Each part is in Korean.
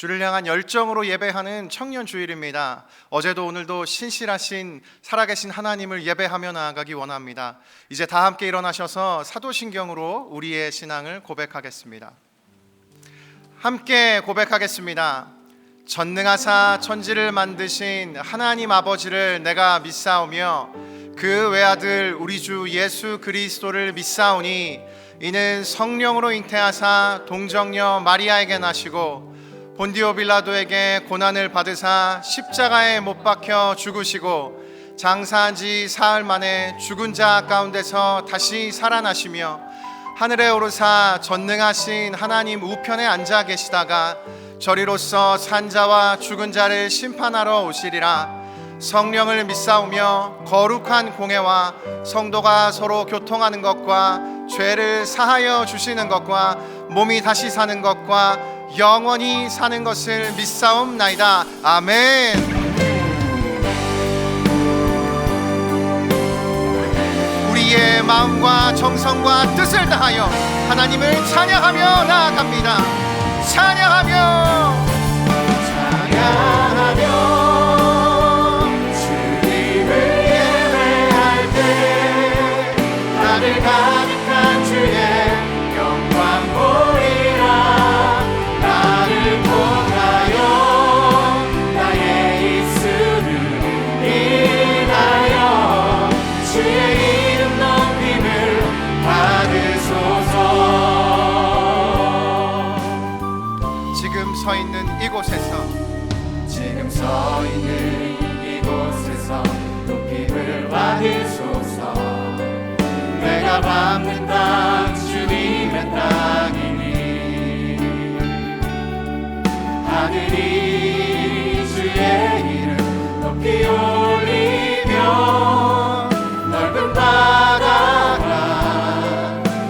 주를 향한 열정으로 예배하는 청년 주일입니다. 어제도 오늘도 신실하신 살아계신 하나님을 예배하며 나아가기 원합니다. 이제 다 함께 일어나셔서 사도신경으로 우리의 신앙을 고백하겠습니다. 함께 고백하겠습니다. 전능하사 천지를 만드신 하나님 아버지를 내가 믿사오며 그 외아들 우리 주 예수 그리스도를 믿사오니 이는 성령으로 잉태하사 동정녀 마리아에게 나시고 본디오 빌라도에게 고난을 받으사 십자가에 못 박혀 죽으시고 장사한 지 사흘 만에 죽은 자 가운데서 다시 살아나시며 하늘에 오르사 전능하신 하나님 우편에 앉아 계시다가 저리로서 산 자와 죽은 자를 심판하러 오시리라. 성령을 믿사오며 거룩한 공회와 성도가 서로 교통하는 것과 죄를 사하여 주시는 것과 몸이 다시 사는 것과 영원히 사는 것을 믿사옵나이다. 아멘. 우리의 마음과 정성과 뜻을 다하여 하나님을 찬양하며 나아갑니다. 찬양하며 주님을 예배할 때 하늘 가득한 주의 영광 보리라. 나를 통하여 나의 입술을 인하여 주의 이름 높임을 받으소서. 지금 서 있는 이곳에서 높임을 받으소서. 내가 밟는 땅 주님의 땅이니 하늘이 주의 이름 높이 올리며 넓은 바다가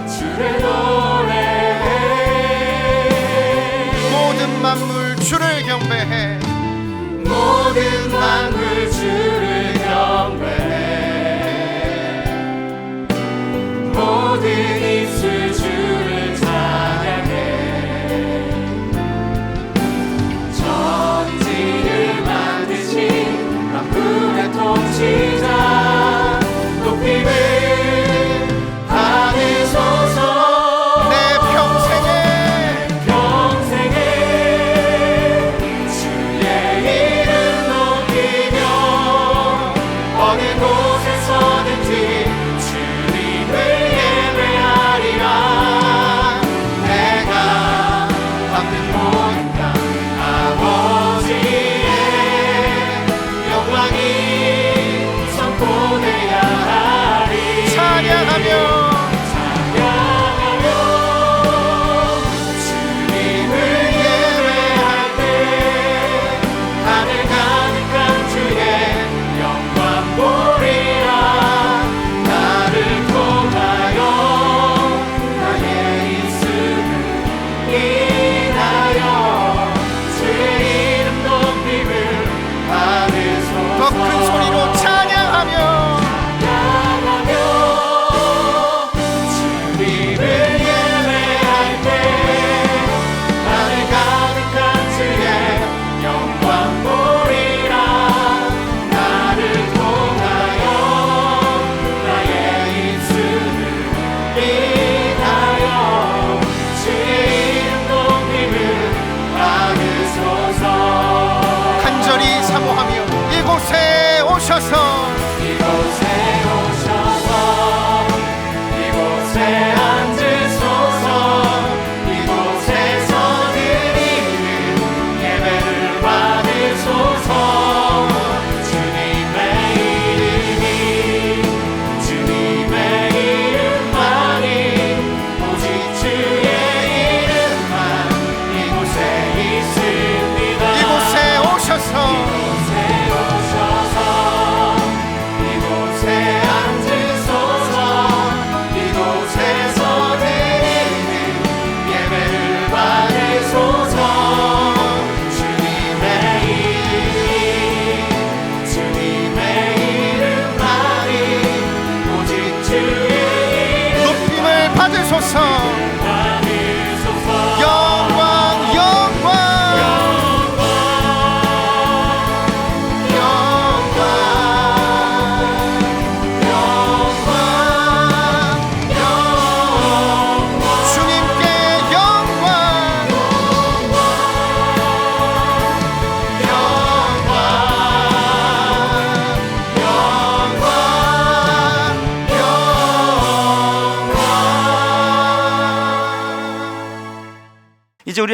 주를 노래해. 모든 만물 주를 경배해. 모든 만물 주를 경배해. 모든 입술 주를 찬양해. 천지를 만드신 만물의 통치자 높임을 받으소서. 인하여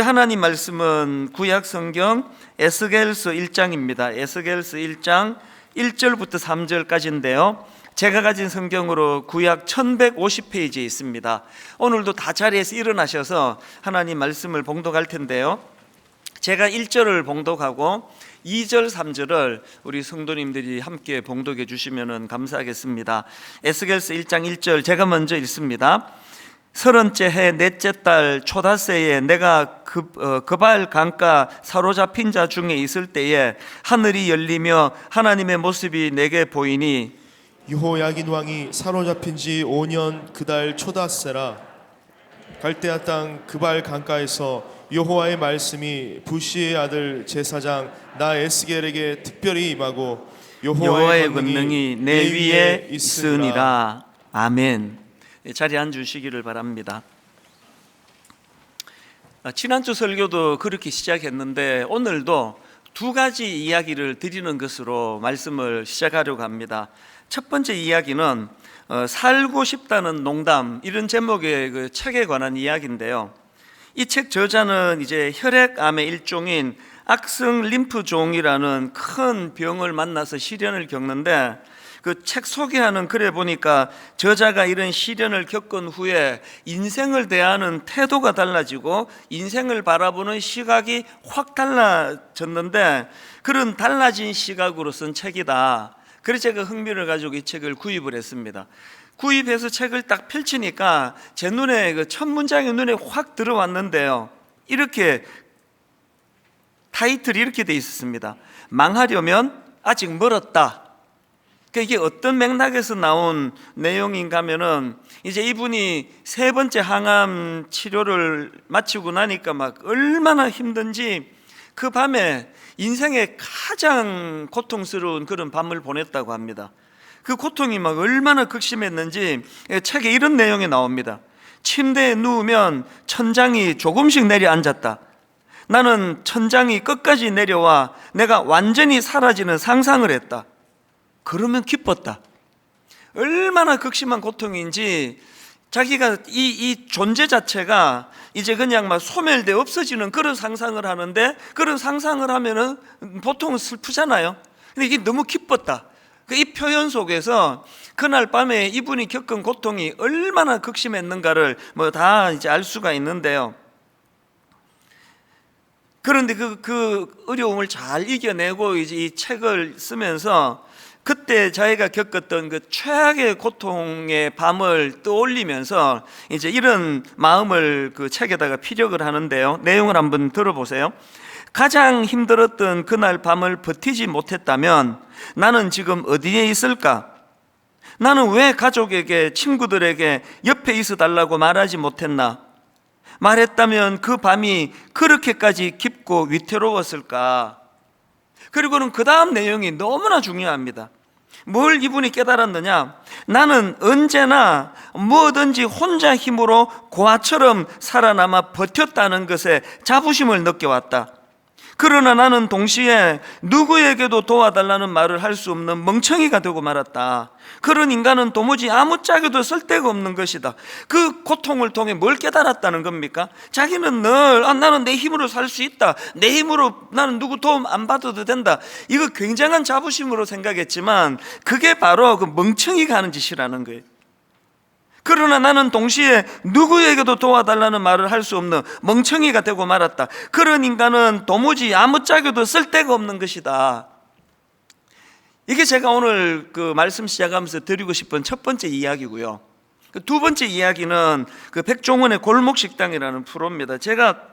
하나님 말씀은 구약 성경 에스겔서 1장입니다. 에스겔서 1장 1절부터 3절까지인데요. 제가 가진 성경으로 구약 1150페이지에 있습니다. 오늘도 다 자리에서 일어나셔서 하나님 말씀을 봉독할 텐데요. 제가 1절을 봉독하고 2절, 3절을 우리 성도님들이 함께 봉독해 주시면 감사하겠습니다. 에스겔서 1장 1절 제가 먼저 읽습니다. 30째 해 넷째 달 초닷새에 내가 그발 강가 사로잡힌 자 중에 있을 때에 하늘이 열리며 하나님의 모습이 내게 보이니 여호야긴 왕이 사로잡힌 지 5년 그달 초닷새라. 갈대아 땅 그발 강가에서 여호와의 말씀이 부시의 아들 제사장 나 에스겔에게 특별히 임하고 여호와의 권능이 내 위에 있으니라. 아멘. 자리에 앉으시기를 바랍니다. 지난주 설교도 그렇게 시작했는데 오늘도 두 가지 이야기를 드리는 것으로 말씀을 시작하려고 합니다. 첫 번째 이야기는 살고 싶다는 농담, 이런 제목의 그 책에 관한 이야기인데요. 이 책 저자는 이제 혈액암의 일종인 악성 림프종이라는 큰 병을 만나서 시련을 겪는데, 그 책 소개하는 글에 보니까 저자가 이런 시련을 겪은 후에 인생을 대하는 태도가 달라지고 인생을 바라보는 시각이 확 달라졌는데, 그런 달라진 시각으로 쓴 책이다. 그래서 제가 흥미를 가지고 이 책을 구입을 했습니다. 구입해서 책을 딱 펼치니까 제 눈에 그 첫 문장이 눈에 확 들어왔는데요. 이렇게 타이틀이 이렇게 돼 있었습니다. 망하려면 아직 멀었다. 이게 어떤 맥락에서 나온 내용인가 하면은, 이제 이분이 세 번째 항암 치료를 마치고 나니까 막 얼마나 힘든지 그 밤에 인생의 가장 고통스러운 그런 밤을 보냈다고 합니다. 그 고통이 막 얼마나 극심했는지 책에 이런 내용이 나옵니다. 침대에 누우면 천장이 조금씩 내려앉았다. 나는 천장이 끝까지 내려와 내가 완전히 사라지는 상상을 했다. 그러면 기뻤다. 얼마나 극심한 고통인지 자기가 이 존재 자체가 이제 그냥 막 소멸돼 없어지는 그런 상상을 하는데, 그런 상상을 하면은 보통은 슬프잖아요. 근데 이게 너무 기뻤다. 이 표현 속에서 그날 밤에 이분이 겪은 고통이 얼마나 극심했는가를 뭐 다 이제 알 수가 있는데요. 그런데 그 어려움을 잘 이겨내고 이제 이 책을 쓰면서 그때 자기가 겪었던 그 최악의 고통의 밤을 떠올리면서 이제 이런 마음을 그 책에다가 피력을 하는데요. 내용을 한번 들어보세요. 가장 힘들었던 그날 밤을 버티지 못했다면 나는 지금 어디에 있을까? 나는 왜 가족에게, 친구들에게 옆에 있어 달라고 말하지 못했나? 말했다면 그 밤이 그렇게까지 깊고 위태로웠을까? 그리고는 그 다음 내용이 너무나 중요합니다. 뭘 이분이 깨달았느냐? 나는 언제나 뭐든지 혼자 힘으로 고아처럼 살아남아 버텼다는 것에 자부심을 느껴왔다. 그러나 나는 동시에 누구에게도 도와달라는 말을 할 수 없는 멍청이가 되고 말았다. 그런 인간은 도무지 아무짝에도 쓸데가 없는 것이다. 그 고통을 통해 뭘 깨달았다는 겁니까? 자기는 늘 나는 내 힘으로 살 수 있다. 내 힘으로 나는 누구 도움 안 받아도 된다. 이거 굉장한 자부심으로 생각했지만 그게 바로 그 멍청이가 하는 짓이라는 거예요. 그러나 나는 동시에 누구에게도 도와달라는 말을 할 수 없는 멍청이가 되고 말았다. 그런 인간은 도무지 아무짝에도 쓸데가 없는 것이다. 이게 제가 오늘 그 말씀 시작하면서 드리고 싶은 첫 번째 이야기고요. 두 번째 이야기는 그 백종원의 골목식당이라는 프로입니다. 제가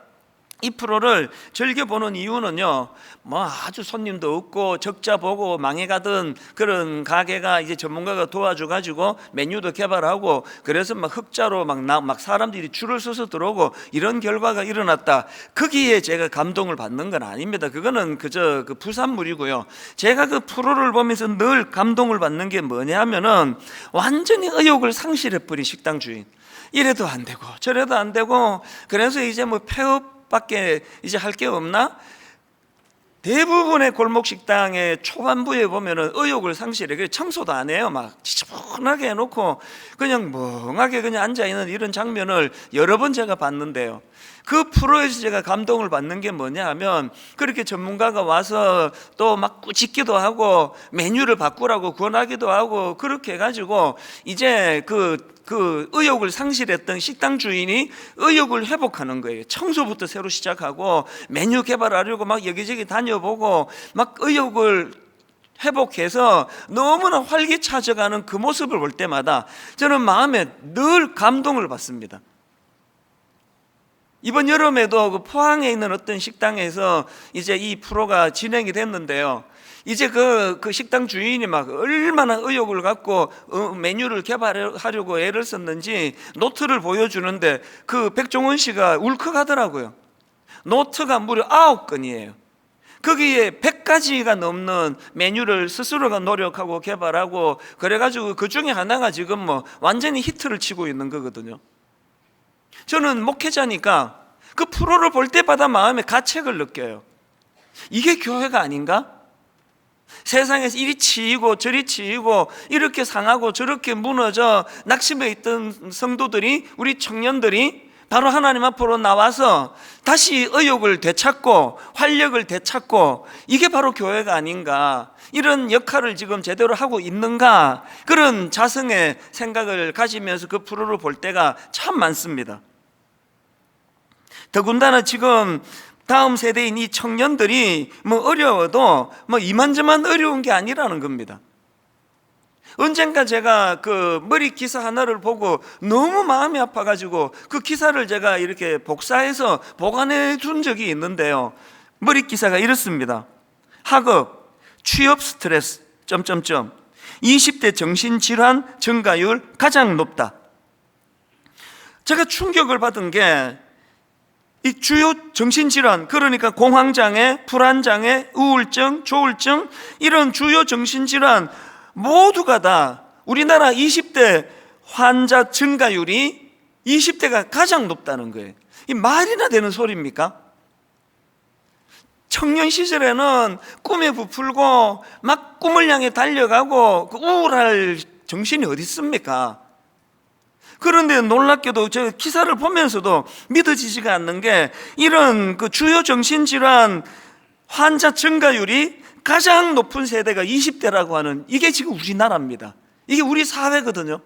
이 프로를 즐겨보는 이유는요, 뭐 아주 손님도 없고 적자 보고 망해가던 그런 가게가 이제 전문가가 도와줘가지고 메뉴도 개발하고, 그래서 막 흑자로 막 사람들이 줄을 서서 들어오고 이런 결과가 일어났다. 거기에 제가 감동을 받는 건 아닙니다. 그거는 그저 그 부산물이고요. 제가 그 프로를 보면서 늘 감동을 받는 게 뭐냐 하면은 완전히 의욕을 상실해버린 식당 주인. 이래도 안 되고 저래도 안 되고, 그래서 이제 뭐 폐업 밖에 이제 할 게 없나? 대부분의 골목 식당의 초반부에 보면은 의욕을 상실해. 그래서 청소도 안 해요. 막 지저분하게 해놓고 그냥 멍하게 그냥 앉아 있는 이런 장면을 여러 번 제가 봤는데요. 그 프로에서 제가 감동을 받는 게 뭐냐 하면, 그렇게 전문가가 와서 또 막 꾸짖기도 하고 메뉴를 바꾸라고 권하기도 하고, 그렇게 해가지고 이제 그 의욕을 상실했던 식당 주인이 의욕을 회복하는 거예요. 청소부터 새로 시작하고 메뉴 개발하려고 막 여기저기 다녀보고 막 의욕을 회복해서 너무나 활기차져가는 그 모습을 볼 때마다 저는 마음에 늘 감동을 받습니다. 이번 여름에도 그 포항에 있는 어떤 식당에서 이제 이 프로가 진행이 됐는데요. 이제 그 식당 주인이 막 얼마나 의욕을 갖고 메뉴를 개발하려고 애를 썼는지 노트를 보여주는데 그 백종원 씨가 울컥하더라고요. 노트가 무려 9건이에요. 거기에 100가지가 넘는 메뉴를 스스로가 노력하고 개발하고 그래가지고 그 중에 하나가 지금 뭐 완전히 히트를 치고 있는 거거든요. 저는 목회자니까 그 프로를 볼 때마다 마음에 가책을 느껴요. 이게 교회가 아닌가? 세상에서 이리 치이고 저리 치이고 이렇게 상하고 저렇게 무너져 낙심해 있던 성도들이, 우리 청년들이 바로 하나님 앞으로 나와서 다시 의욕을 되찾고 활력을 되찾고, 이게 바로 교회가 아닌가, 이런 역할을 지금 제대로 하고 있는가, 그런 자성의 생각을 가지면서 그 프로를 볼 때가 참 많습니다. 더군다나 지금 다음 세대인 이 청년들이 뭐 어려워도 뭐 이만저만 어려운 게 아니라는 겁니다. 언젠가 제가 그 머리 기사 하나를 보고 너무 마음이 아파가지고 그 기사를 제가 이렇게 복사해서 보관해 둔 적이 있는데요. 머리 기사가 이렇습니다. 학업, 취업 스트레스, 20대 정신질환 증가율 가장 높다. 제가 충격을 받은 게, 이 주요 정신질환, 그러니까 공황장애, 불안장애, 우울증, 조울증, 이런 주요 정신질환 모두가 다 우리나라 20대 환자 증가율이 20대가 가장 높다는 거예요. 이 말이나 되는 소리입니까? 청년 시절에는 꿈에 부풀고 막 꿈을 향해 달려가고 그 우울할 정신이 어디 있습니까? 그런데 놀랍게도 저 기사를 보면서도 믿어지지가 않는 게, 이런 그 주요 정신질환 환자 증가율이 가장 높은 세대가 20대라고 하는, 이게 지금 우리나라입니다. 이게 우리 사회거든요.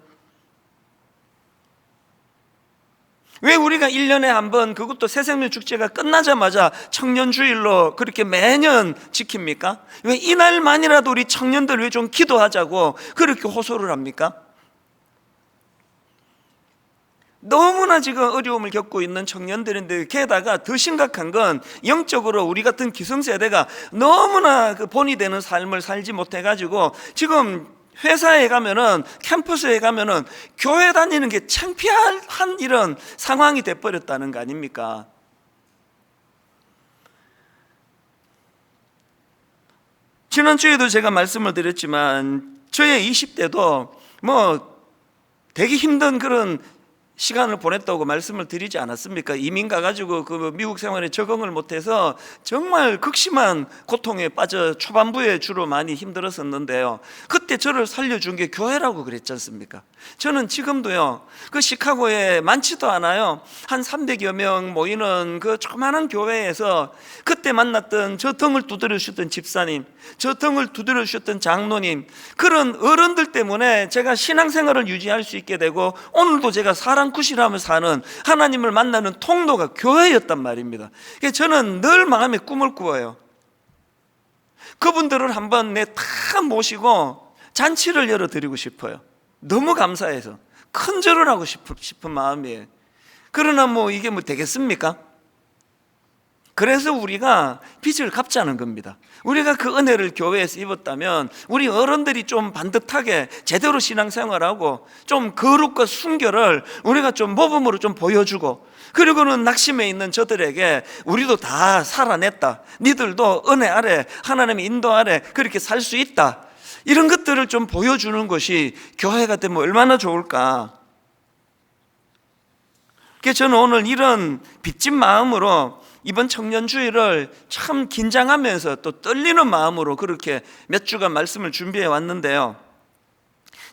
왜 우리가 1년에 한 번, 그것도 새생명 축제가 끝나자마자 청년주일로 그렇게 매년 지킵니까? 왜 이날만이라도 우리 청년들 왜 좀 기도하자고 그렇게 호소를 합니까? 너무나 지금 어려움을 겪고 있는 청년들인데, 게다가 더 심각한 건 영적으로 우리 같은 기성세대가 너무나 그 본이 되는 삶을 살지 못해가지고 지금 회사에 가면은, 캠퍼스에 가면은 교회 다니는 게 창피한 이런 상황이 돼버렸다는 거 아닙니까? 지난주에도 제가 말씀을 드렸지만 저의 20대도 뭐 되게 힘든 그런 시간을 보냈다고 말씀을 드리지 않았습니까? 이민 가가지고 그 미국 생활에 적응을 못해서 정말 극심한 고통에 빠져 초반부에 주로 많이 힘들었었는데요. 그때 저를 살려준 게 교회라고 그랬지 않습니까? 저는 지금도요, 그 시카고에 많지도 않아요. 한 300여 명 모이는 그 조그마한 교회에서 그때 만났던 저 등을 두드려 주셨던 집사님, 저 등을 두드려 주셨던 장로님, 그런 어른들 때문에 제가 신앙생활을 유지할 수 있게 되고, 오늘도 제가 사랑굿이라며 사는, 하나님을 만나는 통로가 교회였단 말입니다. 그래서 저는 늘 마음에 꿈을 꾸어요. 그분들을 한번 다 모시고 잔치를 열어드리고 싶어요. 너무 감사해서 큰 절을 하고 싶은 마음이에요. 그러나 뭐 이게 뭐 되겠습니까? 그래서 우리가 빚을 갚자는 겁니다. 우리가 그 은혜를 교회에서 입었다면 우리 어른들이 좀 반듯하게 제대로 신앙생활하고 좀 거룩과 순결을 우리가 좀 모범으로 좀 보여주고, 그리고는 낙심해 있는 저들에게 우리도 다 살아냈다, 니들도 은혜 아래 하나님의 인도 아래 그렇게 살 수 있다, 이런 것들을 좀 보여주는 것이 교회가 되면 얼마나 좋을까. 그래서 저는 오늘 이런 빚진 마음으로 이번 청년주일을 참 긴장하면서 또 떨리는 마음으로 그렇게 몇 주간 말씀을 준비해 왔는데요.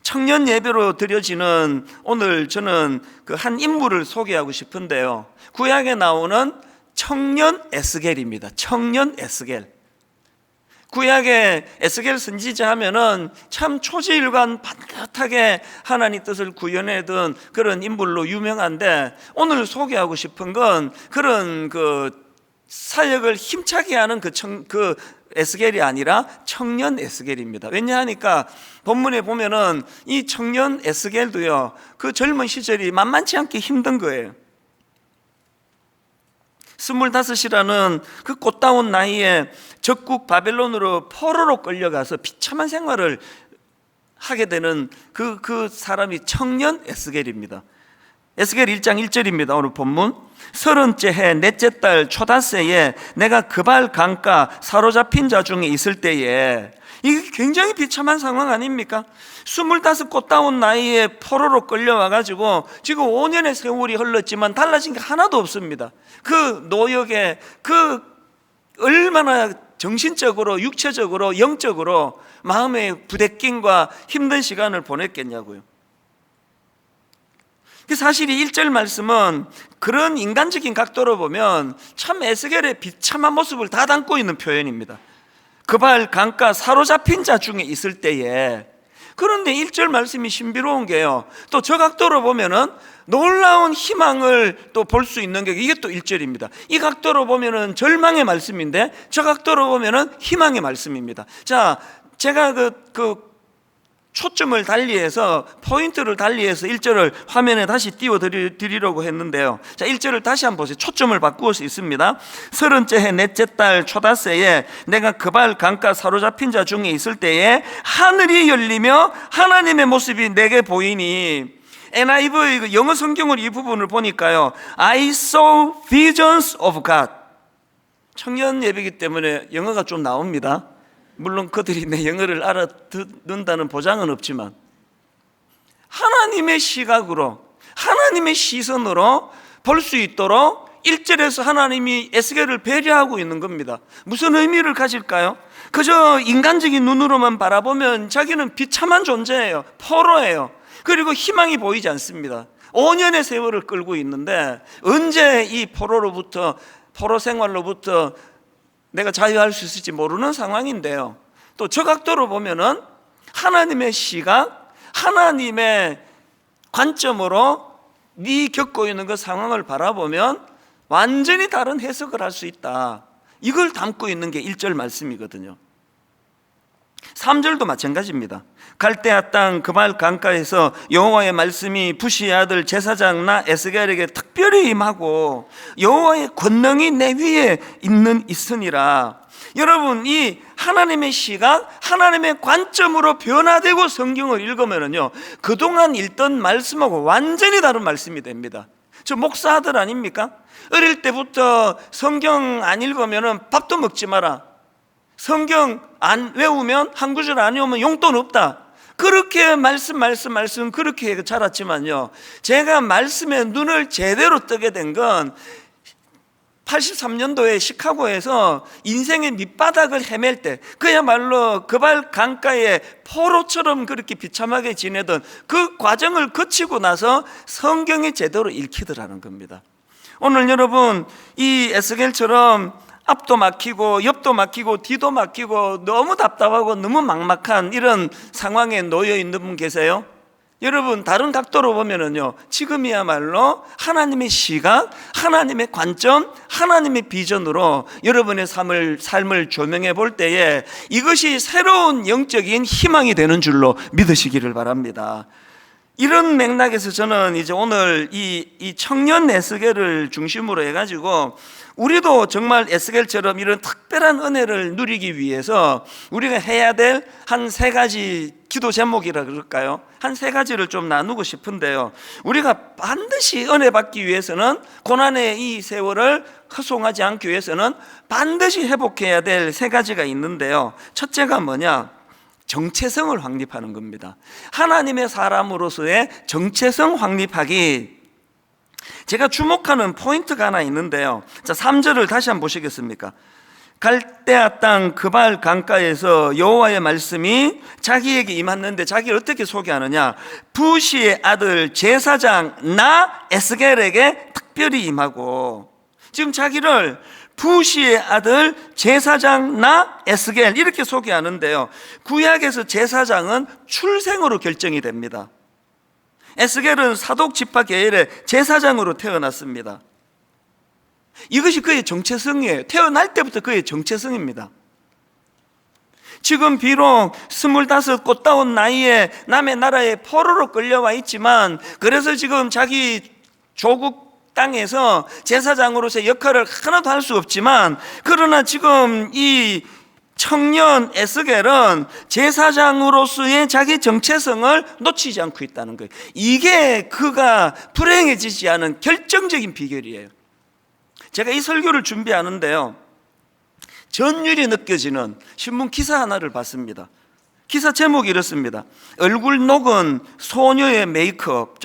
청년 예배로 드려지는 오늘 저는 그 한 인물을 소개하고 싶은데요. 구약에 나오는 청년 에스겔입니다. 청년 에스겔. 구약의 에스겔 선지자 하면은 참 초지일관 반듯하게 하나님 뜻을 구현해둔 그런 인물로 유명한데, 오늘 소개하고 싶은 건 그런 그 사역을 힘차게 하는 그 에스겔이 아니라 청년 에스겔입니다. 왜냐하니까 본문에 보면은 이 청년 에스겔도요, 그 젊은 시절이 만만치 않게 힘든 거예요. 25이라는 그 꽃다운 나이에 적국 바벨론으로 포로로 끌려가서 비참한 생활을 하게 되는 그 사람이 청년 에스겔입니다. 에스겔 1장 1절입니다. 오늘 본문. 30째 해 넷째 달 초닷새에 내가 그발 강가 사로잡힌 자 중에 있을 때에, 이게 굉장히 비참한 상황 아닙니까? 25 꽃다운 나이에 포로로 끌려와가지고 지금 5년의 세월이 흘렀지만 달라진 게 하나도 없습니다. 그 노역에 그 얼마나 정신적으로, 육체적으로, 영적으로 마음의 부대낌과 힘든 시간을 보냈겠냐고요. 사실 이 1절 말씀은 그런 인간적인 각도로 보면 참 에스겔의 비참한 모습을 다 담고 있는 표현입니다. 그발 강가 사로잡힌 자 중에 있을 때에. 그런데 1절 말씀이 신비로운 게요, 또 저 각도로 보면은 놀라운 희망을 또 볼 수 있는 게 이게 또 1절입니다. 이 각도로 보면은 절망의 말씀인데 저 각도로 보면은 희망의 말씀입니다. 자, 제가 그 초점을 달리해서, 포인트를 달리해서 1절을 화면에 다시 띄워드리려고 했는데요. 자, 1절을 다시 한번 보세요. 초점을 바꾸어 수 있습니다. 30째 해 넷째 달 초닷새에 내가 그발 강가 사로잡힌 자 중에 있을 때에 하늘이 열리며 하나님의 모습이 내게 보이니. NIV 영어 성경을 이 부분을 보니까요, I saw visions of God. 청년 예배이기 때문에 영어가 좀 나옵니다. 물론 그들이 내 영어를 알아듣는다는 보장은 없지만, 하나님의 시각으로, 하나님의 시선으로 볼 수 있도록 1절에서 하나님이 에스겔을 배려하고 있는 겁니다. 무슨 의미를 가질까요? 그저 인간적인 눈으로만 바라보면 자기는 비참한 존재예요. 포로예요. 그리고 희망이 보이지 않습니다. 5년의 세월을 끌고 있는데 언제 이 포로 생활로부터 내가 자유할 수 있을지 모르는 상황인데요. 또 저 각도로 보면은 하나님의 시각, 하나님의 관점으로 네 겪고 있는 그 상황을 바라보면 완전히 다른 해석을 할 수 있다. 이걸 담고 있는 게 1절 말씀이거든요. 3절도 마찬가지입니다. 갈대아 땅 그발 강가에서 여호와의 말씀이 부시의 아들 제사장 나 에스겔에게 특별히 임하고 여호와의 권능이 내 위에 있으니라. 여러분, 이 하나님의 시각, 하나님의 관점으로 변화되고 성경을 읽으면요, 그동안 읽던 말씀하고 완전히 다른 말씀이 됩니다. 저 목사 아들 아닙니까? 어릴 때부터 성경 안 읽으면 밥도 먹지 마라, 성경 안 외우면 한 구절 안 외우면 용돈 없다, 그렇게 말씀 그렇게 자랐지만요, 제가 말씀에 눈을 제대로 뜨게 된 건 83년도에 시카고에서 인생의 밑바닥을 헤맬 때, 그야말로 그발 강가에 포로처럼 그렇게 비참하게 지내던 그 과정을 거치고 나서 성경이 제대로 읽히더라는 겁니다. 오늘 여러분, 이 에스겔처럼 앞도 막히고 옆도 막히고 뒤도 막히고 너무 답답하고 너무 막막한 이런 상황에 놓여 있는 분 계세요? 여러분, 다른 각도로 보면은요, 지금이야말로 하나님의 시각, 하나님의 관점, 하나님의 비전으로 여러분의 삶을 조명해 볼 때에 이것이 새로운 영적인 희망이 되는 줄로 믿으시기를 바랍니다. 이런 맥락에서 저는 이제 오늘 이 청년 에스겔을 중심으로 해가지고 우리도 정말 에스겔처럼 이런 특별한 은혜를 누리기 위해서 우리가 해야 될 한 3가지 기도 제목이라 그럴까요? 한 3가지를 좀 나누고 싶은데요, 우리가 반드시 은혜 받기 위해서는, 고난의 이 세월을 허송하지 않기 위해서는 반드시 회복해야 될 3가지가 있는데요, 첫째가 뭐냐? 정체성을 확립하는 겁니다. 하나님의 사람으로서의 정체성 확립하기. 제가 주목하는 포인트가 하나 있는데요. 자, 3절을 다시 한번 보시겠습니까? 갈대아 땅 그발 강가에서 여호와의 말씀이 자기에게 임했는데, 자기를 어떻게 소개하느냐? 부시의 아들 제사장 나 에스겔에게 특별히 임하고, 지금 자기를 부시의 아들 제사장 나 에스겔 이렇게 소개하는데요. 구약에서 제사장은 출생으로 결정이 됩니다. 에스겔은 사독 지파 계열의 제사장으로 태어났습니다. 이것이 그의 정체성이에요. 태어날 때부터 그의 정체성입니다. 지금 비록 25 꽃다운 나이에 남의 나라에 포로로 끌려와 있지만, 그래서 지금 자기 조국 땅에서 제사장으로서의 역할을 하나도 할 수 없지만, 그러나 지금 이 청년 에스겔은 제사장으로서의 자기 정체성을 놓치지 않고 있다는 거예요. 이게 그가 불행해지지 않은 결정적인 비결이에요. 제가 이 설교를 준비하는데요, 전율이 느껴지는 신문 기사 하나를 봤습니다. 기사 제목이 이렇습니다. 얼굴 녹은 소녀의 메이크업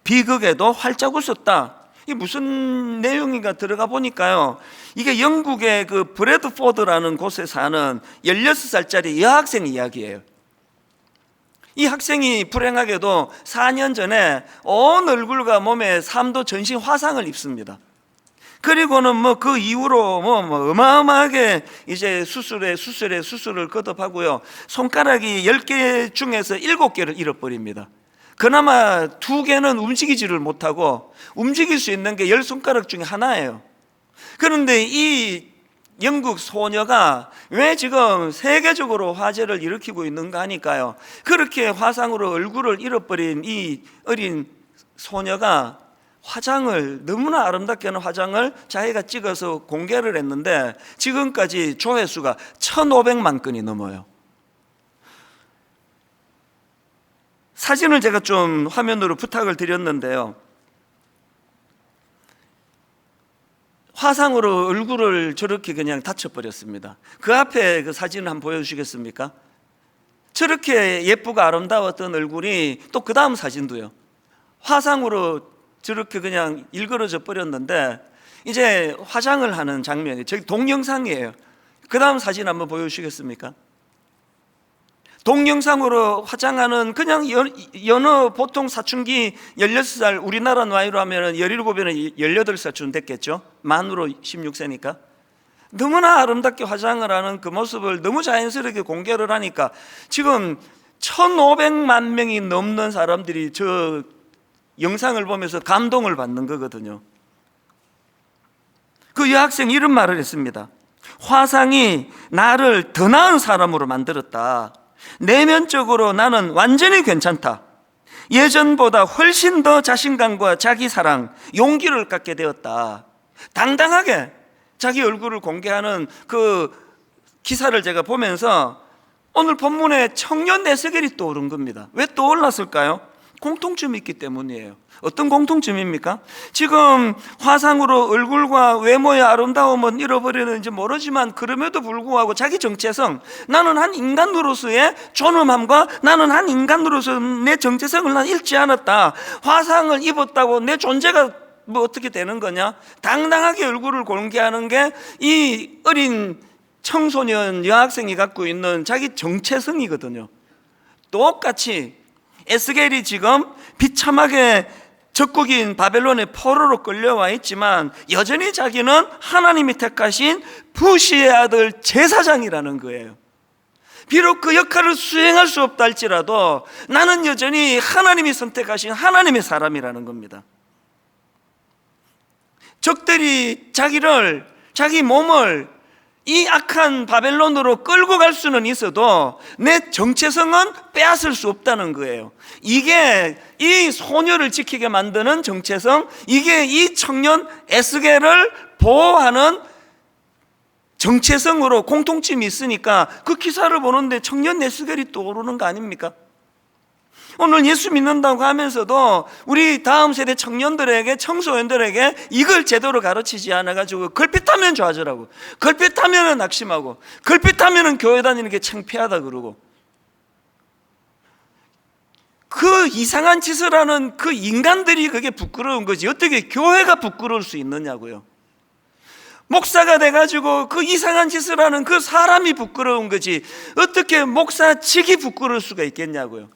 비극에도 활짝 웃었다. 이게 무슨 내용인가 들어가 보니까요, 이게 영국의 그 브래드포드라는 곳에 사는 16살짜리 여학생 이야기예요. 이 학생이 불행하게도 4년 전에 온 얼굴과 몸에 3도 전신 화상을 입습니다. 그리고는 그 이후로 어마어마하게 이제 수술을 거듭하고요, 손가락이 10개 중에서 7개를 잃어버립니다. 그나마 2개는 움직이지를 못하고 움직일 수 있는 게 10손가락 중에 하나예요. 그런데 이 영국 소녀가 왜 지금 세계적으로 화제를 일으키고 있는가 하니까요, 그렇게 화상으로 얼굴을 잃어버린 이 어린 소녀가 화장을, 너무나 아름답게 하는 화장을 자기가 찍어서 공개를 했는데, 지금까지 조회수가 1,500만 건이 넘어요. 사진을 제가 좀 화면으로 부탁을 드렸는데요, 화상으로 얼굴을 저렇게 그냥 다쳐버렸습니다. 그 앞에 그 사진을 한번 보여주시겠습니까? 저렇게 예쁘고 아름다웠던 얼굴이 또 그 다음 사진도요, 화상으로 저렇게 그냥 일그러져 버렸는데, 이제 화장을 하는 장면이 저기 동영상이에요. 그 다음 사진 한번 보여주시겠습니까? 동영상으로 화장하는 그냥 여느 보통 사춘기 16살, 우리나라 나이로 하면 17이나 18살쯤 됐겠죠. 만으로 16세니까 너무나 아름답게 화장을 하는 그 모습을 너무 자연스럽게 공개를 하니까 지금 1,500만 명이 넘는 사람들이 저 영상을 보면서 감동을 받는 거거든요. 그 여학생이 이런 말을 했습니다. 화상이 나를 더 나은 사람으로 만들었다. 내면적으로 나는 완전히 괜찮다. 예전보다 훨씬 더 자신감과 자기 사랑, 용기를 갖게 되었다. 당당하게 자기 얼굴을 공개하는 그 기사를 제가 보면서 오늘 본문에 청년 에스겔이 떠오른 겁니다. 왜 떠올랐을까요? 공통점이 있기 때문이에요. 어떤 공통점입니까? 지금 화상으로 얼굴과 외모의 아름다움은 잃어버리는지 모르지만, 그럼에도 불구하고 자기 정체성, 나는 한 인간으로서의 존엄함과 나는 한 인간으로서 내 정체성을 난 잃지 않았다. 화상을 입었다고 내 존재가 어떻게 되는 거냐? 당당하게 얼굴을 공개하는 게 이 어린 청소년 여학생이 갖고 있는 자기 정체성이거든요. 똑같이 에스겔이 지금 비참하게 적국인 바벨론의 포로로 끌려와 있지만, 여전히 자기는 하나님이 택하신 부시의 아들 제사장이라는 거예요. 비록 그 역할을 수행할 수 없다 할지라도 나는 여전히 하나님이 선택하신 하나님의 사람이라는 겁니다. 적들이 자기 몸을 이 악한 바벨론으로 끌고 갈 수는 있어도 내 정체성은 빼앗을 수 없다는 거예요. 이게 이 소녀를 지키게 만드는 정체성, 이게 이 청년 에스겔을 보호하는 정체성으로 공통점이 있으니까 그 기사를 보는데 청년 에스겔이 떠오르는 거 아닙니까? 오늘 예수 믿는다고 하면서도 우리 다음 세대 청년들에게, 청소년들에게 이걸 제대로 가르치지 않아가지고 걸핏하면 좌절하고, 걸핏하면 낙심하고, 걸핏하면 교회 다니는 게 창피하다 그러고, 그 이상한 짓을 하는 그 인간들이 그게 부끄러운 거지 어떻게 교회가 부끄러울 수 있느냐고요. 목사가 돼가지고 그 이상한 짓을 하는 그 사람이 부끄러운 거지 어떻게 목사직이 부끄러울 수가 있겠냐고요.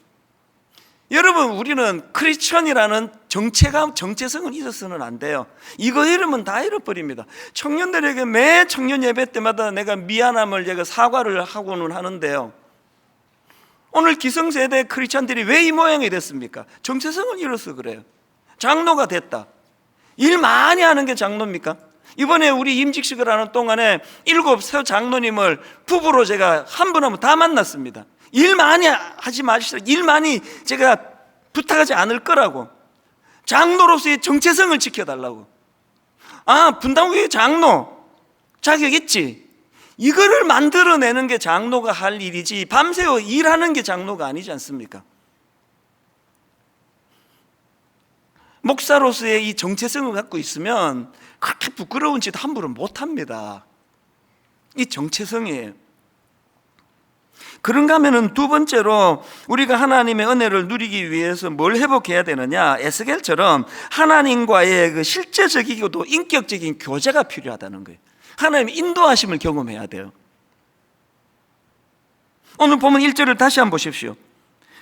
여러분, 우리는 크리스천이라는 정체성을 잊어서는 안 돼요. 이거 잃으면 다 잃어버립니다. 청년들에게 매 청년 예배 때마다 내가 미안함을 제가 사과를 하고는 하는데요, 오늘 기성세대 크리스천들이 왜 이 모양이 됐습니까? 정체성을 잃어서 그래요. 장로가 됐다. 일 많이 하는 게 장로입니까? 이번에 우리 임직식을 하는 동안에 7 장로님을 부부로 제가 한 분 한 분 다 만났습니다. 일 많이 하지 마시라. 일 많이 제가 부탁하지 않을 거라고. 장로로서의 정체성을 지켜달라고. 아, 분당교회 장로 자격 있지. 이거를 만들어내는 게 장로가 할 일이지 밤새워 일하는 게 장로가 아니지 않습니까? 목사로서의 이 정체성을 갖고 있으면 그렇게 부끄러운 짓 함부로 못합니다. 이 정체성이에요. 그런가 하면은 두 번째로 우리가 하나님의 은혜를 누리기 위해서 뭘 회복해야 되느냐, 에스겔처럼 하나님과의 그 실제적이고도 인격적인 교제가 필요하다는 거예요. 하나님의 인도하심을 경험해야 돼요. 오늘 보면 1절을 다시 한번 보십시오.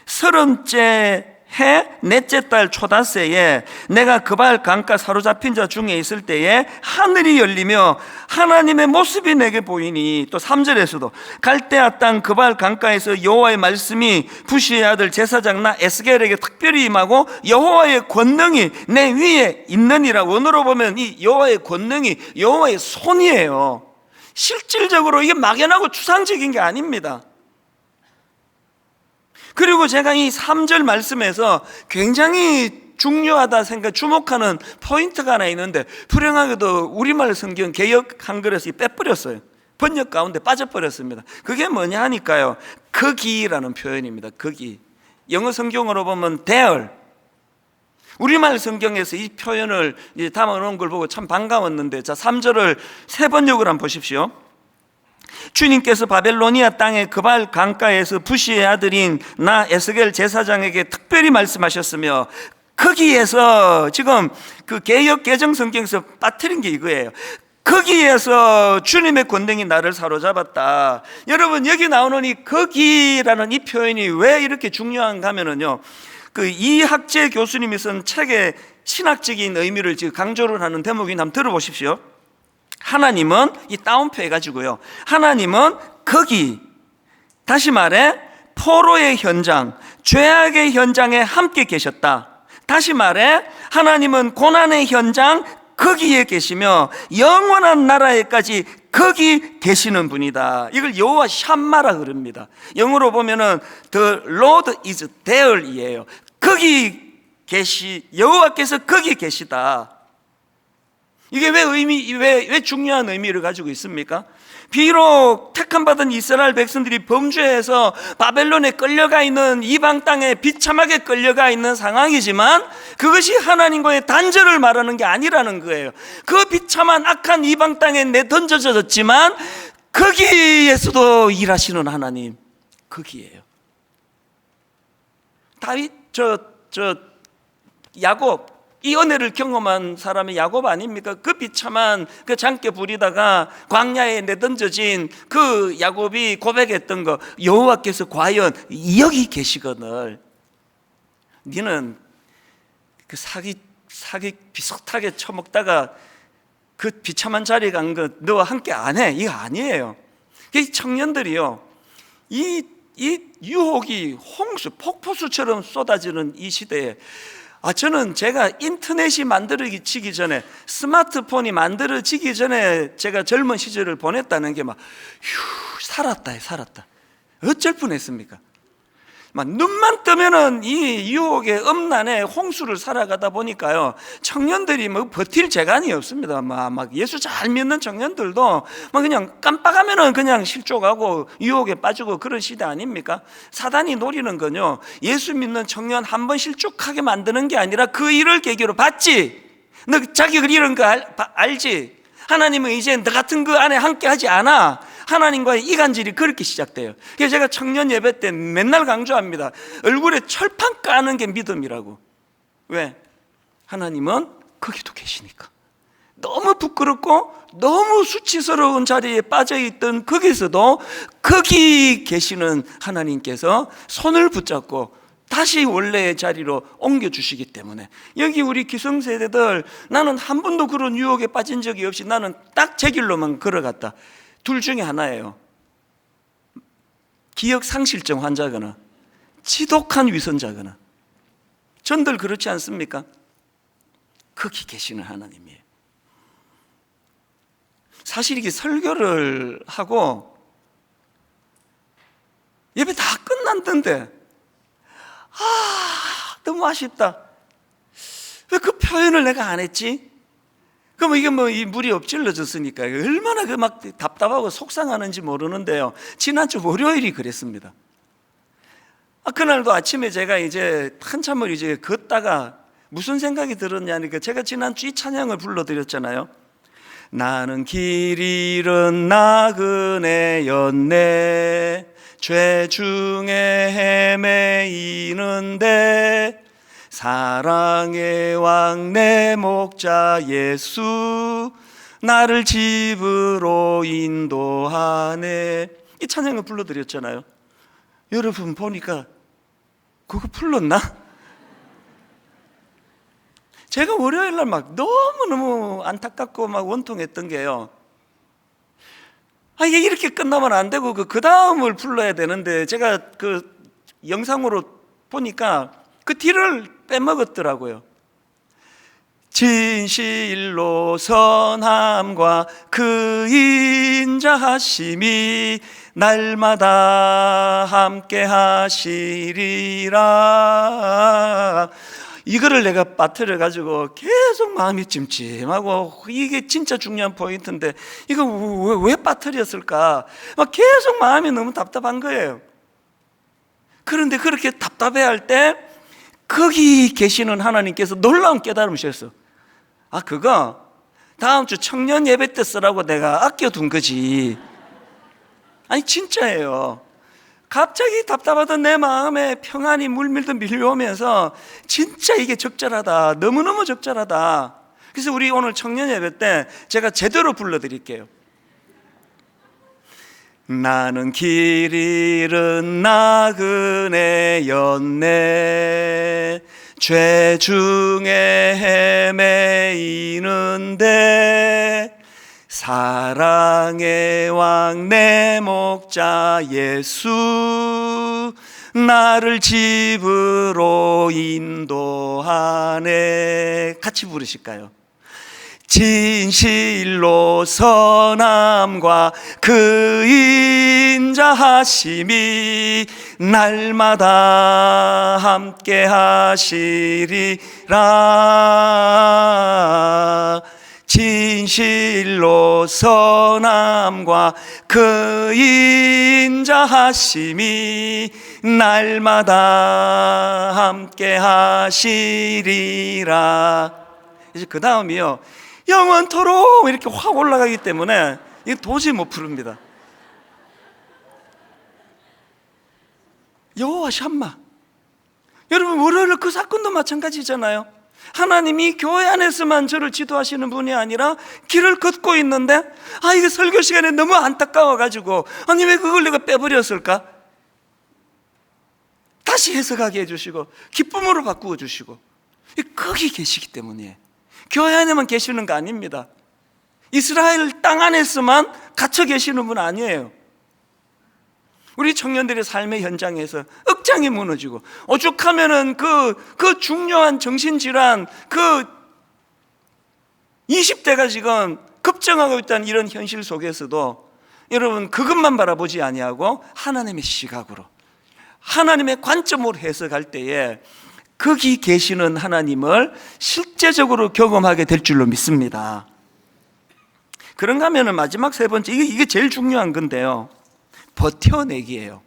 30째 해 넷째 달 초닷새에 내가 그발 강가 사로잡힌 자 중에 있을 때에 하늘이 열리며 하나님의 모습이 내게 보이니, 또 3절에서도 갈대아 땅 그발 강가에서 여호와의 말씀이 부시의 아들 제사장 나 에스겔에게 특별히 임하고 여호와의 권능이 내 위에 있느니라. 원어로 보면 이 여호와의 권능이 여호와의 손이에요. 실질적으로 이게 막연하고 추상적인 게 아닙니다. 그리고 제가 이 3절 말씀에서 굉장히 중요하다 생각, 주목하는 포인트가 하나 있는데, 불행하게도 우리말 성경 개역 한글에서 빼버렸어요. 번역 가운데 빠져버렸습니다. 그게 뭐냐 하니까요, 거기라는 표현입니다. 거기. 영어 성경으로 보면 there. 우리말 성경에서 이 표현을 담아놓은 걸 보고 참 반가웠는데, 자 3절을 세 번역을 한번 보십시오. 주님께서 바벨로니아 땅의 그발 강가에서 부시의 아들인 나 에스겔 제사장에게 특별히 말씀하셨으며, 거기에서, 지금 그 개역 개정 성경에서 빠뜨린 게 이거예요. 거기에서 주님의 권능이 나를 사로잡았다. 여러분, 여기 나오는 이 거기라는 이 표현이 왜 이렇게 중요한가 하면은요, 그 이학재 교수님이 쓴 책의 신학적인 의미를 지금 강조를 하는 대목이 한번 들어보십시오. 하나님은, 이 따옴표 해가지고요, 하나님은 거기, 다시 말해 포로의 현장, 죄악의 현장에 함께 계셨다. 다시 말해 하나님은 고난의 현장 거기에 계시며 영원한 나라에까지 거기 계시는 분이다. 이걸 여호와 샴마라 그럽니다. 영어로 보면은 The Lord is there 이에요. 거기 여호와께서 거기 계시다. 이게 왜 중요한 의미를 가지고 있습니까? 비록 택함받은 이스라엘 백성들이 범죄해서 바벨론에 끌려가 있는, 이방 땅에 비참하게 끌려가 있는 상황이지만, 그것이 하나님과의 단절을 말하는 게 아니라는 거예요. 그 비참한 악한 이방 땅에 내던져졌지만 거기에서도 일하시는 하나님, 거기에요. 다윗, 야곱, 이 은혜를 경험한 사람이 야곱 아닙니까? 그 비참한 그 장께 부리다가 광야에 내던져진 그 야곱이 고백했던 거, 여호와께서 과연 여기 계시거늘 니는 그 사기 비슷하게 처먹다가 그 비참한 자리에 간 거 너와 함께 안 해. 이거 아니에요. 이 청년들이요, 이 유혹이 홍수, 폭포수처럼 쏟아지는 이 시대에, 저는 제가 인터넷이 만들어지기 전에, 스마트폰이 만들어지기 전에 제가 젊은 시절을 보냈다는 게 살았다. 어쩔 뻔했습니까? 막 눈만 뜨면은 이 유혹의 음란의 홍수를 살아가다 보니까요, 청년들이 뭐 버틸 재간이 없습니다. 막 예수 잘 믿는 청년들도 막 그냥 깜빡하면은 그냥 실족하고 유혹에 빠지고 그런 시대 아닙니까? 사단이 노리는 건요, 예수 믿는 청년 한 번 실족하게 만드는 게 아니라 그 일을 계기로 봤지? 너 자격을 잃은 거 알지? 하나님은 이제 너 같은 그 안에 함께 하지 않아. 하나님과의 이간질이 그렇게 시작돼요. 그래서 제가 청년 예배 때 맨날 강조합니다. 얼굴에 철판 까는 게 믿음이라고. 왜? 하나님은 거기도 계시니까. 너무 부끄럽고 너무 수치스러운 자리에 빠져있던 거기서도 거기 계시는 하나님께서 손을 붙잡고 다시 원래의 자리로 옮겨주시기 때문에, 여기 우리 기성세대들, 나는 한 번도 그런 유혹에 빠진 적이 없이 나는 딱 제 길로만 걸어갔다. 둘 중에 하나예요. 기억 상실증 환자거나 지독한 위선자거나. 전들 그렇지 않습니까? 거기 계시는 하나님이에요. 사실 이게 설교를 하고 예배 다 끝났던데 너무 아쉽다. 왜 그 표현을 내가 안 했지? 그럼 이게 뭐 이 물이 엎질러졌으니까 얼마나 그 막 답답하고 속상하는지 모르는데요. 지난주 월요일이 그랬습니다. 그날도 아침에 제가 이제 한참을 이제 걷다가 무슨 생각이 들었냐니까, 제가 지난주 이 찬양을 불러드렸잖아요. 나는 길 잃은 나그네였네, 죄 중에 헤매이는데 사랑의 왕 내 목자 예수 나를 집으로 인도하네. 이 찬양을 불러드렸잖아요. 여러분 보니까 그거 불렀나? 제가 월요일날 막 너무너무 안타깝고 막 원통했던 게요, 이게 이렇게 끝나면 안 되고 그 다음을 불러야 되는데, 제가 그 영상으로 보니까 그 뒤를 빼먹었더라고요. 진실로 선함과 그 인자하심이 날마다 함께 하시리라. 이거를 내가 빠뜨려 가지고 계속 마음이 찜찜하고, 이게 진짜 중요한 포인트인데 이거 왜 빠뜨렸을까? 막 계속 마음이 너무 답답한 거예요. 그런데 그렇게 답답해할 때 거기 계시는 하나님께서 놀라운 깨달음을 주셨어. 그거 다음 주 청년 예배 때 쓰라고 내가 아껴둔 거지. 아니 진짜예요. 갑자기 답답하던 내 마음에 평안이 물밀듯 밀려오면서 진짜 이게 적절하다, 너무너무 적절하다. 그래서 우리 오늘 청년 예배 때 제가 제대로 불러드릴게요. 나는 길 잃은 나그네였네, 죄 중에 헤매이는데 사랑의 왕 내 목자 예수 나를 집으로 인도하네. 같이 부르실까요? 진실로 선함과 그 인자하심이 날마다 함께 하시리라. 진실로 선함과 그 인자하심이 날마다 함께 하시리라. 이제 그 다음이요, 영원토록 이렇게 확 올라가기 때문에 이거 도저히 못 부릅니다. 여호와 샴마. 여러분 월요일 그 사건도 마찬가지잖아요. 하나님이 교회 안에서만 저를 지도하시는 분이 아니라 길을 걷고 있는데, 이게 설교 시간에 너무 안타까워가지고, 아니 왜 그걸 내가 빼버렸을까? 다시 해석하게 해주시고 기쁨으로 바꾸어 주시고, 거기 계시기 때문이에요. 교회 안에만 계시는 거 아닙니다. 이스라엘 땅 안에서만 갇혀 계시는 분 아니에요. 우리 청년들의 삶의 현장에서 억장이 무너지고, 오죽하면은 그 중요한 정신질환, 20대가 지금 급증하고 있다는 이런 현실 속에서도 여러분 그것만 바라보지 아니하고 하나님의 시각으로, 하나님의 관점으로 해석할 때에 거기 계시는 하나님을 실제적으로 경험하게 될 줄로 믿습니다. 그런가 하면은 마지막 세 번째, 이게 제일 중요한 건데요, 버텨내기예요.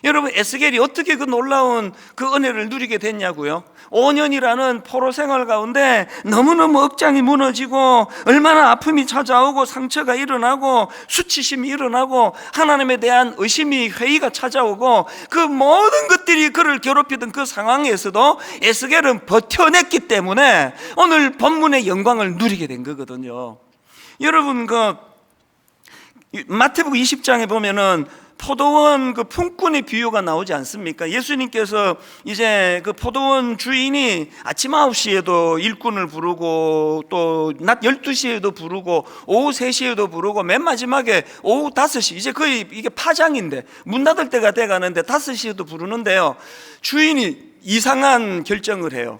여러분, 에스겔이 어떻게 그 놀라운 그 은혜를 누리게 됐냐고요? 5년이라는 포로 생활 가운데 너무너무 억장이 무너지고 얼마나 아픔이 찾아오고 상처가 일어나고 수치심이 일어나고 하나님에 대한 의심이 회의가 찾아오고 그 모든 것들이 그를 괴롭히던 그 상황에서도 에스겔은 버텨냈기 때문에 오늘 본문의 영광을 누리게 된 거거든요. 여러분, 그 마태복음 20장에 보면은 포도원 그 품꾼의 비유가 나오지 않습니까? 예수님께서 이제 그 포도원 주인이 아침 9시에도 일꾼을 부르고 또 낮 12시에도 부르고 오후 3시에도 부르고 맨 마지막에 오후 5시, 이제 거의 이게 파장인데 문 닫을 때가 돼 가는데 5시에도 부르는데요, 주인이 이상한 결정을 해요.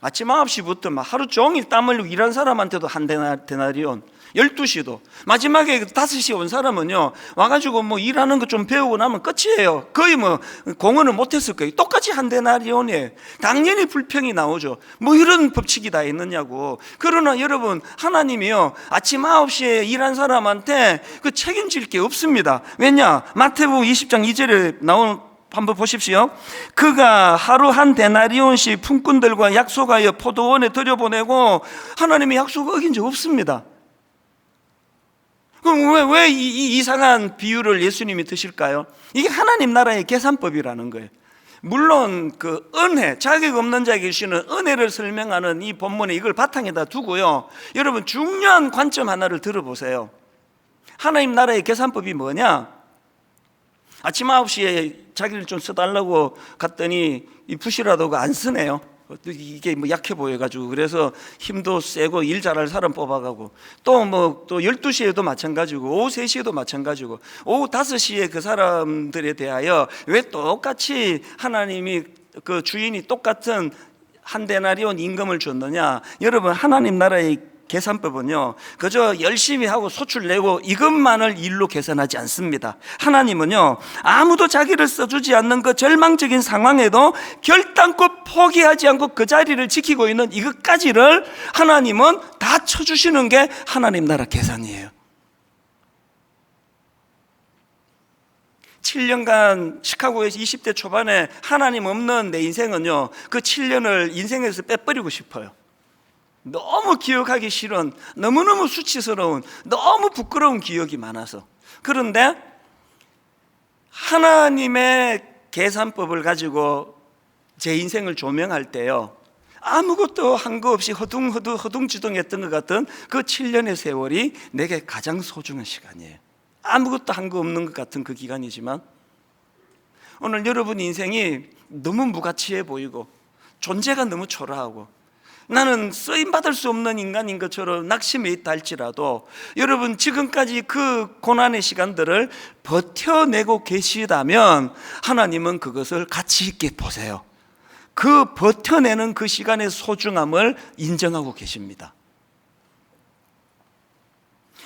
아침 9시부터 막 하루 종일 땀 흘리고 일한 사람한테도 한 데나리온, 12시도, 마지막에 5시에 온 사람은요 와가지고 뭐 일하는 거 좀 배우고 나면 끝이에요. 거의 뭐 공헌을 못했을 거예요. 똑같이 한 데나리온이에요. 당연히 불평이 나오죠. 뭐 이런 법칙이 다 있느냐고. 그러나 여러분, 하나님이요 아침 9시에 일한 사람한테 그 책임질 게 없습니다. 왜냐? 마태복음 20장 2절에 나오는, 한번 보십시오. 그가 하루 한 데나리온씩 품꾼들과 약속하여 포도원에 들여보내고, 하나님의 약속을 어긴 적 없습니다. 그럼 왜 이 이상한 비유를 예수님이 드실까요? 이게 하나님 나라의 계산법이라는 거예요. 물론 그 은혜, 자격 없는 자에게 주시는 은혜를 설명하는 이 본문에 이걸 바탕에다 두고요, 여러분 중요한 관점 하나를 들어보세요. 하나님 나라의 계산법이 뭐냐? 아침 9시에 자기를 좀 써달라고 갔더니 이 부시라도가 안 쓰네요. 이게 뭐 약해 보여가지고, 그래서 힘도 세고 일 잘할 사람 뽑아가고, 또 12시에도 마찬가지고 오후 3시에도 마찬가지고 오후 5시에 그 사람들에 대하여 왜 똑같이 하나님이 그 주인이 똑같은 한 데나리온 임금을 줬느냐? 여러분, 하나님 나라의 계산법은요 그저 열심히 하고 소출 내고 이것만을 일로 계산하지 않습니다. 하나님은요 아무도 자기를 써주지 않는 그 절망적인 상황에도 결단코 포기하지 않고 그 자리를 지키고 있는 이것까지를 하나님은 다 쳐주시는 게 하나님 나라 계산이에요. 7년간 시카고에서 20대 초반에 하나님 없는 내 인생은요 그 7년을 인생에서 빼버리고 싶어요. 너무 기억하기 싫은, 너무너무 수치스러운, 너무 부끄러운 기억이 많아서. 그런데 하나님의 계산법을 가지고 제 인생을 조명할 때요 아무것도 한 거 없이 허둥지둥했던 것 같은 그 7년의 세월이 내게 가장 소중한 시간이에요. 아무것도 한 거 없는 것 같은 그 기간이지만, 오늘 여러분 인생이 너무 무가치해 보이고 존재가 너무 초라하고 나는 쓰임받을 수 없는 인간인 것처럼 낙심해 있다 할지라도, 여러분 지금까지 그 고난의 시간들을 버텨내고 계시다면 하나님은 그것을 가치 있게 보세요. 그 버텨내는 그 시간의 소중함을 인정하고 계십니다.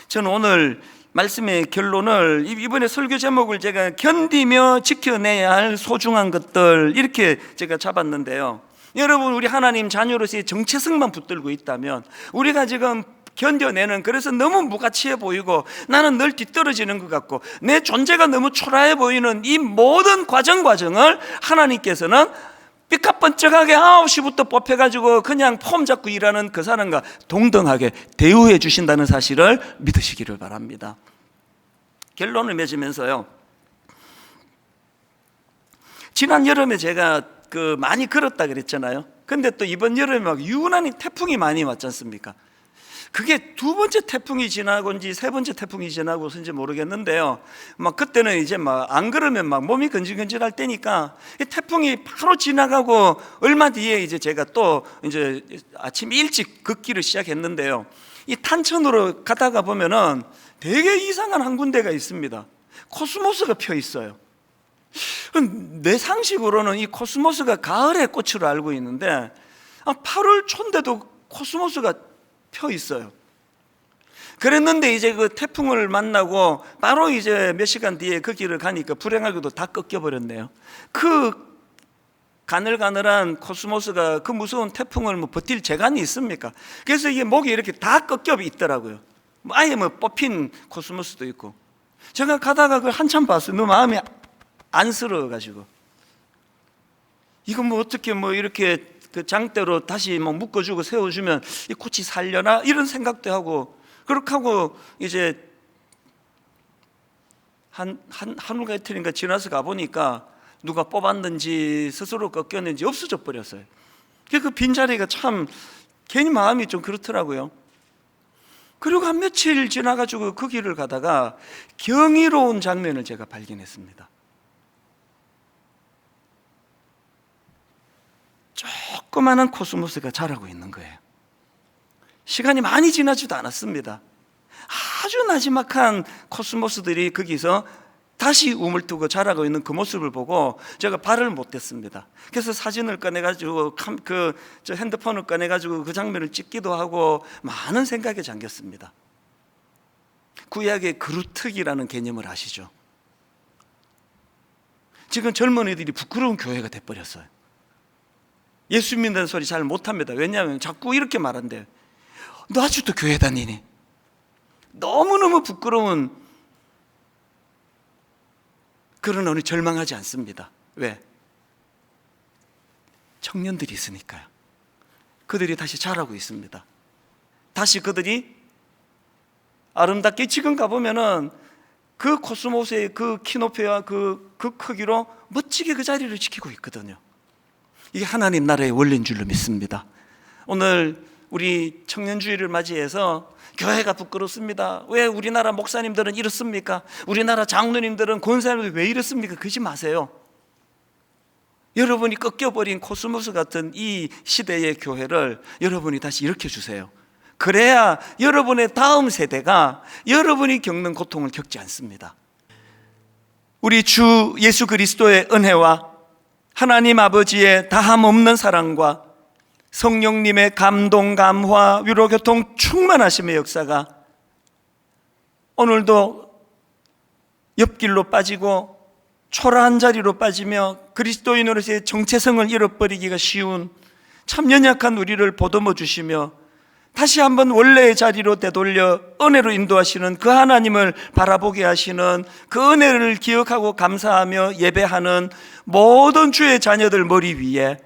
저는 오늘 말씀의 결론을, 이번에 설교 제목을 제가 견디며 지켜내야 할 소중한 것들, 이렇게 제가 잡았는데요, 여러분 우리 하나님 자녀로서의 정체성만 붙들고 있다면, 우리가 지금 견뎌내는, 그래서 너무 무가치해 보이고 나는 늘 뒤떨어지는 것 같고 내 존재가 너무 초라해 보이는 이 모든 과정을 하나님께서는 삐까뻔쩍하게 9시부터 뽑혀가지고 그냥 폼 잡고 일하는 그 사람과 동등하게 대우해 주신다는 사실을 믿으시기를 바랍니다. 결론을 맺으면서요, 지난 여름에 제가 많이 걸었다 그랬잖아요. 근데 또 이번 여름에 막 유난히 태풍이 많이 왔지 않습니까? 그게 두 번째 태풍이 지나고인지 세 번째 태풍이 지나고서인지 모르겠는데요, 막 그때는 이제 막 안 그러면 막 몸이 근질근질할 때니까 이 태풍이 바로 지나가고 얼마 뒤에 이제 제가 또 이제 아침 일찍 걷기를 시작했는데요, 이 탄천으로 가다가 보면은 되게 이상한 한 군데가 있습니다. 코스모스가 펴 있어요. 내 상식으로는 이 코스모스가 가을의 꽃으로 알고 있는데 8월 초인데도 코스모스가 펴 있어요. 그랬는데 이제 그 태풍을 만나고 바로 이제 몇 시간 뒤에 그 길을 가니까 불행하게도 다 꺾여버렸네요. 그 가늘가늘한 코스모스가 그 무서운 태풍을 버틸 재간이 있습니까? 그래서 이게 목이 이렇게 다 꺾여 있더라고요. 아예 뽑힌 코스모스도 있고. 제가 가다가 그걸 한참 봤어요. 너무 마음이 안쓰러워가지고 이거 뭐 어떻게 뭐 이렇게 그 장대로 다시 뭐 묶어주고 세워주면 이 꽃이 살려나 이런 생각도 하고, 그렇게 하고 이제 하루가 이틀인가 지나서 가보니까 누가 뽑았는지 스스로 꺾였는지 없어져 버렸어요. 그 빈자리가 참 괜히 마음이 좀 그렇더라고요. 그리고 한 며칠 지나가지고 그 길을 가다가 경이로운 장면을 제가 발견했습니다. 조그마한 코스모스가 자라고 있는 거예요. 시간이 많이 지나지도 않았습니다. 아주 나지막한 코스모스들이 거기서 다시 우물뜨고 자라고 있는 그 모습을 보고 제가 발을 못 댔습니다. 그래서 사진을 꺼내가지고 저 핸드폰을 꺼내가지고 그 장면을 찍기도 하고 많은 생각에 잠겼습니다. 구약의 그루터기라는 개념을 아시죠? 지금 젊은이들이 부끄러운 교회가 돼버렸어요. 예수 믿는 소리 잘 못합니다. 왜냐하면 자꾸 이렇게 말한대요. 너 아직도 교회 다니니? 너무너무 부끄러운, 그러나 절망하지 않습니다. 왜? 청년들이 있으니까요. 그들이 다시 자라고 있습니다. 다시 그들이 아름답게, 지금 가보면은 그 코스모스의 그 키높이와 그 크기로 멋지게 그 자리를 지키고 있거든요. 이게 하나님 나라의 원리인 줄로 믿습니다. 오늘 우리 청년주의를 맞이해서 교회가 부끄럽습니다. 왜 우리나라 목사님들은 이렇습니까? 우리나라 장로님들은 권사님들은 왜 이렇습니까? 그러지 마세요. 여러분이 꺾여버린 코스모스 같은 이 시대의 교회를 여러분이 다시 일으켜주세요. 그래야 여러분의 다음 세대가 여러분이 겪는 고통을 겪지 않습니다. 우리 주 예수 그리스도의 은혜와 하나님 아버지의 다함 없는 사랑과 성령님의 감동, 감화, 위로, 교통 충만하심의 역사가 오늘도 옆길로 빠지고 초라한 자리로 빠지며 그리스도인으로서의 정체성을 잃어버리기가 쉬운 참 연약한 우리를 보듬어 주시며 다시 한번 원래의 자리로 되돌려 은혜로 인도하시는 그 하나님을 바라보게 하시는 그 은혜를 기억하고 감사하며 예배하는 모든 주의 자녀들 머리 위에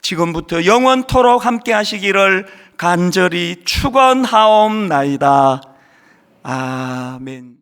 지금부터 영원토록 함께 하시기를 간절히 축원하옵나이다. 아멘.